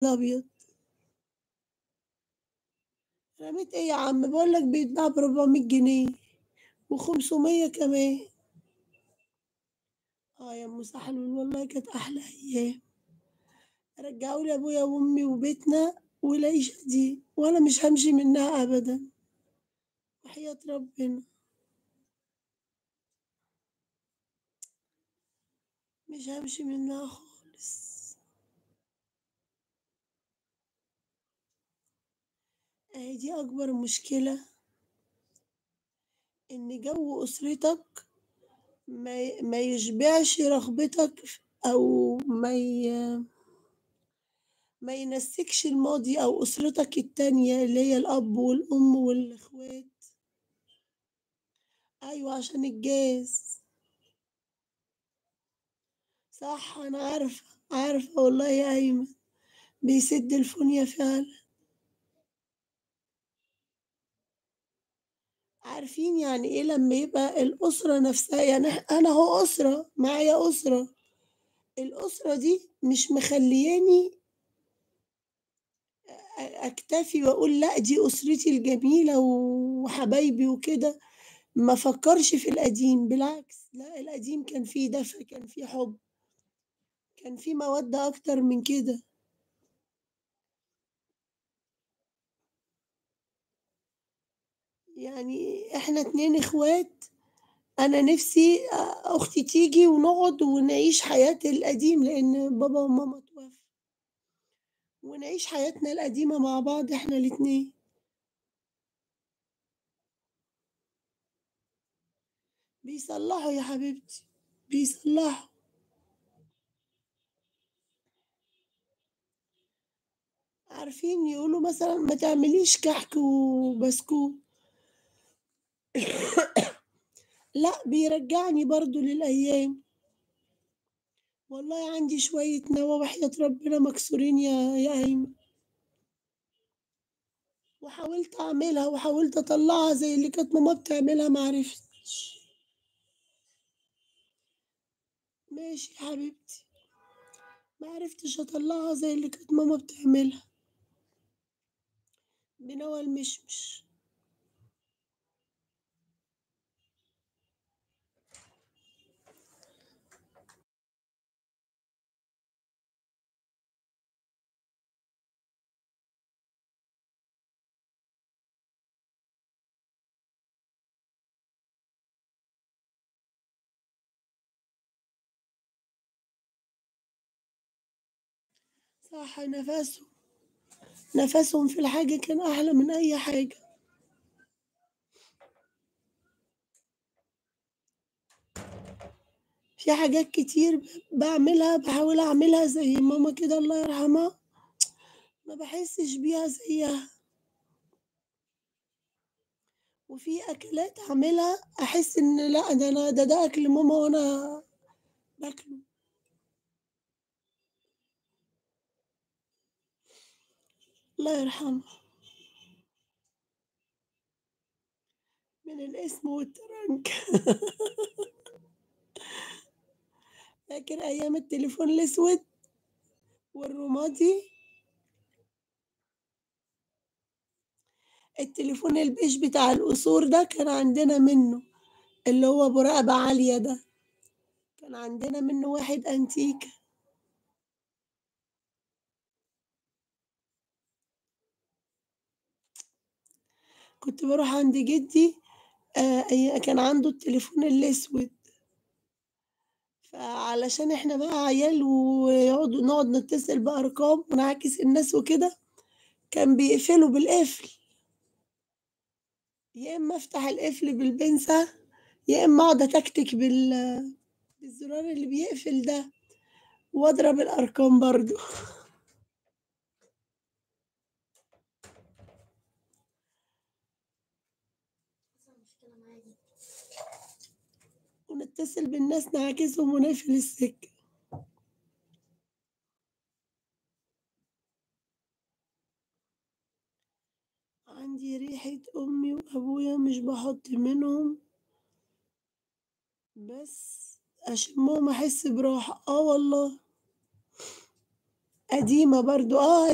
الأبيض. رميت إيه يا عم؟ باقول لك بيتباع ب400 جنيه و500 كمان. آه يا أم سحلول والله كانت أحلى أيام. رجعوا لي أبويا وأمي وبيتنا والعيشة دي، وأنا مش هامشي منها أبدًا، وحياة ربنا مش هامشي منها خالص. أهي دي أكبر مشكلة، إن جو أسرتك ما يشبعش رغبتك أو ما ينسيكش الماضي أو أسرتك التانية اللي هي الأب والأم والإخوات. أيوه عشان الجاز. صح أنا عارفة، عارفة والله يا أيمن، بيسد الفونيا فعلًا. عارفين يعني إيه لمّا يبقى الأسرة نفسها، يعني أنا أهو أسرة، معايا أسرة، الأسرة دي مش مخلّياني أكتفي وأقول لأ دي أسرتي الجميلة وحبايبي وكده، ما أفكّرش في القديم، بالعكس، لأ القديم كان فيه دفى، كان فيه حُب، كان فيه مَوَدّة أكتر من كده. يعني إحنا 2 إخوات، أنا نِفْسي أختي تيجي ونقعد ونعيش حياة القديم، لإن بابا وماما اتوفوا، ونعيش حياتنا القديمة مع بعض إحنا الاتنين. بيصلّحوا يا حبيبتي، بيصلّحوا. عارفين يقولوا مثلًا ما تعمليش كحك وبسكوت. لأ، بيرجّعني برضه للأيام. والله عندي شوية نوى وحياة ربنا مكسورين يا أيمن، وحاولت أعملها وحاولت أطلّعها زي اللي كانت ماما بتعملها ما عرفتش. ماشي يا حبيبتي، ما عرفتش أطلّعها زي اللي كانت ماما بتعملها، بنوى المشمش. صح نَفَسهم في الحاجة كان أحلى من أي حاجة. في حاجات كتير باعملها باحاول أعملها زي ماما كده الله يرحمها، ما باحسّش بيها زيّها. وفي أكلات أعملها أحس إن لأ ده أكل ماما وأنا باكله. الله يرحمها، من الاسم والترنك. فاكر أيام التليفون الأسود والرمادي؟ التليفون البيج بتاع القصور ده كان عندنا منّه، اللي هو أبو رقبة عالية ده، كان عندنا منّه واحد أنتيكة. كنت باروح عند جدي كان عنده التليفون الأسود، فعلشان إحنا بقى عيال نقعد نتصل بأرقام ونعاكس الناس وكده، كان بيقفله بالقفل. يا إمّا أفتح القفل بالبنسة، يا إمّا أقعد أتكتك بالزرار اللي بيقفل ده، وأضرب الأرقام برضه. ونتصل بالناس نعاكسهم ونقفل السكة. عندي ريحة أمي وأبويا مش باحط منهم، بس أشمهم أحس براحة، آه والله. قديمة برضه، آه.